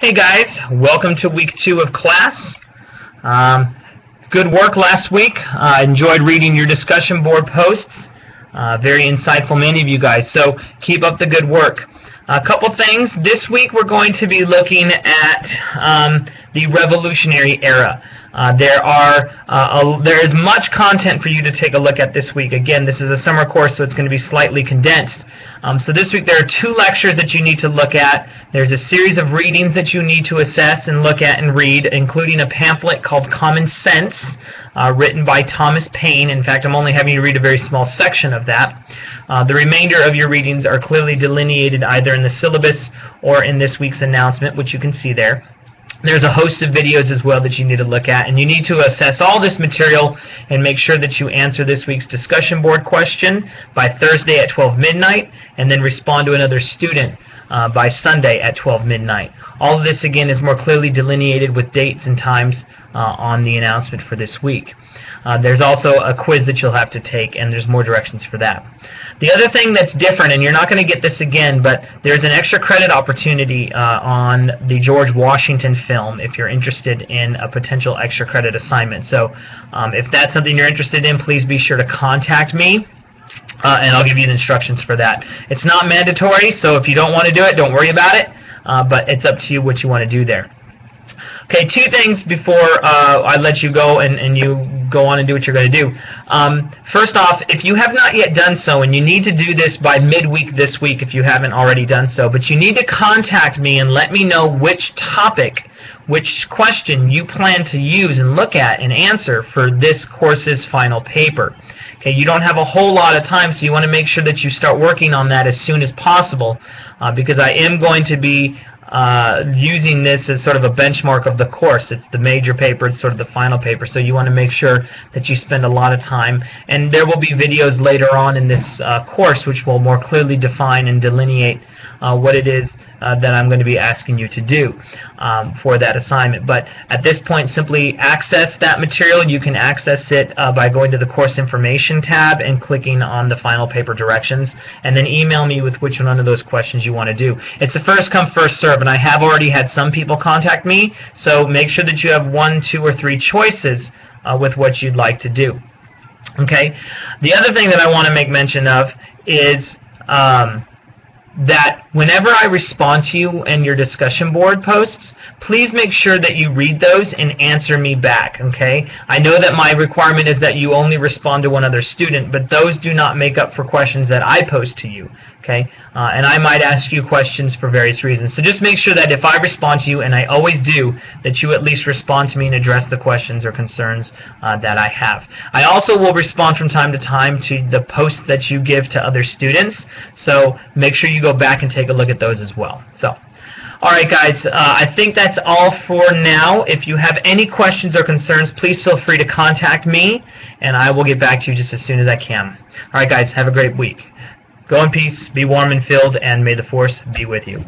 Hey guys, welcome to week 2 of class. Good work last week. I enjoyed reading your discussion board posts. Very insightful, many of you guys, so keep up the good work. A couple things. This week we're going to be looking at the Revolutionary Era. There is much content for you to take a look at this week. Again, this is a summer course, so it's going to be slightly condensed. So this week there are 2 lectures that you need to look at. There's a series of readings that you need to assess and look at and read, including a pamphlet called Common Sense, written by Thomas Paine. In fact, I'm only having you read a very small section of that. The remainder of your readings are clearly delineated either in the syllabus or in this week's announcement, which you can see there. There's a host of videos as well that you need to look at, and you need to assess all this material and make sure that you answer this week's discussion board question by Thursday at 12 midnight, and then respond to another student by Sunday at 12 midnight. All of this, again, is more clearly delineated with dates and times on the announcement for this week. There's also a quiz that you'll have to take, and there's more directions for that. The other thing that's different, and you're not going to get this again, but there's an extra credit opportunity on the George Washington film if you're interested in a potential extra credit assignment. So if that's something you're interested in, please be sure to contact me. And I'll give you the instructions for that. It's not mandatory, so if you don't want to do it, don't worry about it, but it's up to you what you want to do there. Okay, 2 things before I let you go and you go on and do what you're going to do. First off, if you have not yet done so, and you need to do this by midweek this week if you haven't already done so, but you need to contact me and let me know which topic, which question you plan to use and look at and answer for this course's final paper. Okay, you don't have a whole lot of time, so you want to make sure that you start working on that as soon as possible, because I am going to be using this as sort of a benchmark of the course. It's the major paper, it's sort of the final paper, so you want to make sure that you spend a lot of time. And there will be videos later on in this course which will more clearly define and delineate what it is that I'm going to be asking you to do for that assignment. But at this point, simply access that material. You can access it by going to the Course Information tab and clicking on the final paper directions, and then email me with which one of those questions you want to do. It's a first come, first serve, and I have already had some people contact me, so make sure that you have 1, 2, or 3 choices with what you'd like to do. Okay. The other thing that I want to make mention of is that whenever I respond to you in your discussion board posts, please make sure that you read those and answer me back, okay? I know that my requirement is that you only respond to one other student, but those do not make up for questions that I pose to you, okay? And I might ask you questions for various reasons. So just make sure that if I respond to you, and I always do, that you at least respond to me and address the questions or concerns that I have. I also will respond from time to time to the posts that you give to other students, so make sure you go back and take a look at those as well. So, alright guys, I think that's all for now. If you have any questions or concerns, please feel free to contact me, and I will get back to you just as soon as I can. Alright guys, have a great week. Go in peace, be warm and filled, and may the Force be with you.